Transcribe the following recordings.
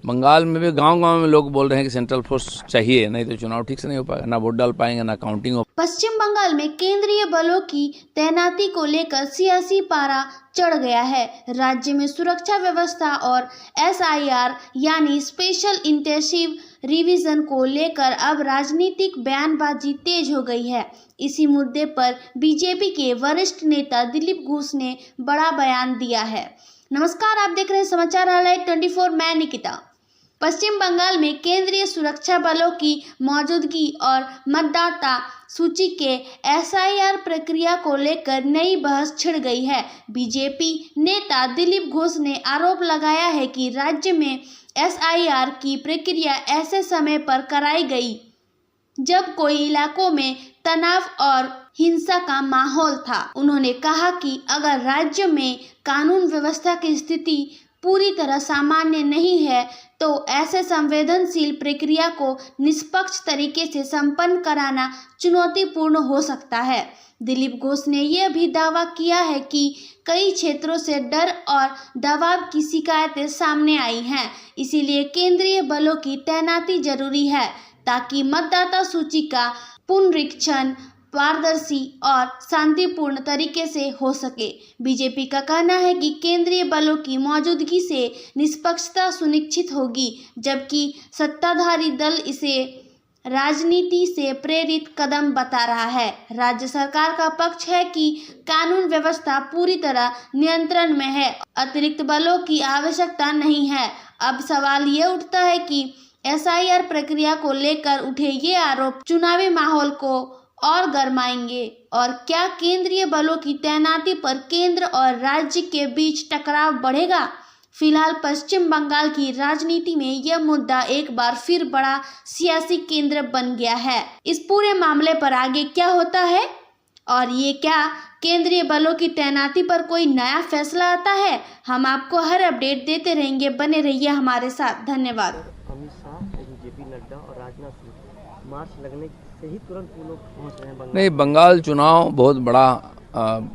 बंगाल में भी गांव-गांव में लोग बोल रहे हैं कि सेंट्रल फोर्स चाहिए, नहीं तो चुनाव ठीक से नहीं हो पाएगा, ना वोट डाल पाएंगे, ना काउंटिंग हो। पश्चिम बंगाल में केंद्रीय बलों की तैनाती को लेकर सियासी पारा चढ़ गया है। राज्य में सुरक्षा व्यवस्था और SIR यानी स्पेशल इंटेंसिव रिवीजन को लेकर अब राजनीतिक बयानबाजी तेज हो गई है। इसी मुद्दे पर बीजेपी के वरिष्ठ नेता दिलीप घोष ने बड़ा बयान दिया है। नमस्कार, आप देख रहे हैं समाचार हाईलाइट 24। मैं निकिता। पश्चिम बंगाल में केंद्रीय सुरक्षा बलों की मौजूदगी और मतदाता सूची के SIR प्रक्रिया को लेकर नई बहस छिड़ गई है। बीजेपी नेता दिलीप घोष ने आरोप लगाया है कि राज्य में SIR की प्रक्रिया ऐसे समय पर कराई गई जब कोई इलाकों में तनाव और हिंसा का माहौल था। उन्होंने कहा कि अगर राज्य में कानून व्यवस्था की स्थिति पूरी तरह सामान्य नहीं है तो ऐसे संवेदनशील प्रक्रिया को निष्पक्ष तरीके से संपन्न कराना चुनौतीपूर्ण हो सकता है। दिलीप घोष ने यह भी दावा किया है कि कई क्षेत्रों से डर और दबाव की शिकायतें सामने आई हैं, इसीलिए केंद्रीय बलों की तैनाती जरूरी है ताकि मतदाता सूची का पुनरीक्षण पारदर्शी और शांतिपूर्ण तरीके से हो सके। बीजेपी का कहना है कि केंद्रीय बलों की मौजूदगी से निष्पक्षता सुनिश्चित होगी, जबकि सत्ताधारी दल इसे राजनीति से प्रेरित कदम बता रहा है। राज्य सरकार का पक्ष है कि कानून व्यवस्था पूरी तरह नियंत्रण में है, अतिरिक्त बलों की आवश्यकता नहीं है। अब सवाल ये उठता है कि SIR प्रक्रिया को लेकर उठे ये आरोप चुनावी माहौल को और गरमाएंगे और क्या केंद्रीय बलों की तैनाती पर केंद्र और राज्य के बीच टकराव बढ़ेगा। फिलहाल पश्चिम बंगाल की राजनीति में यह मुद्दा एक बार फिर बड़ा सियासी केंद्र बन गया है। इस पूरे मामले पर आगे क्या होता है और ये क्या केंद्रीय बलों की तैनाती पर कोई नया फैसला आता है, हम आपको हर अपडेट देते रहेंगे। बने रहिए हमारे साथ। धन्यवाद। अमित शाह, JP नड्डा और राजनाथ सिंह मार्च लगने से ही तुरंत वो लोग पहुंच रहे हैं बंगाल। नहीं, बंगाल चुनाव बहुत बड़ा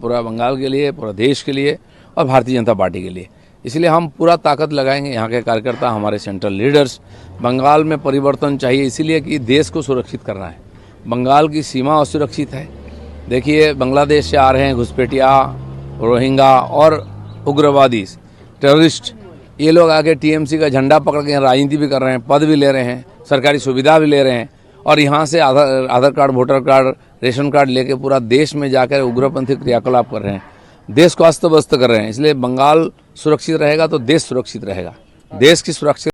पूरा बंगाल के लिए, पूरा देश के लिए और भारतीय जनता पार्टी के लिए, इसलिए हम पूरा ताकत लगाएंगे। यहाँ के कार्यकर्ता, हमारे सेंट्रल लीडर्स, बंगाल में परिवर्तन चाहिए इसीलिए कि देश को सुरक्षित करना है। बंगाल की सीमा असुरक्षित है। देखिए, बांग्लादेश से आ रहे हैं घुसपैठिया, रोहिंग्या और उग्रवादी टेररिस्ट, ये लोग आके TMC का झंडा पकड़ के राजनीति भी कर रहे हैं, पद भी ले रहे हैं, सरकारी सुविधा भी ले रहे हैं और यहाँ से Aadhaar card, voter card, ration card लेके पूरा देश में जाकर उग्रपंथी क्रियाकलाप कर रहे हैं, देश को अस्त व्यस्त कर रहे हैं। इसलिए बंगाल सुरक्षित रहेगा तो देश सुरक्षित रहेगा। देश की सुरक्षा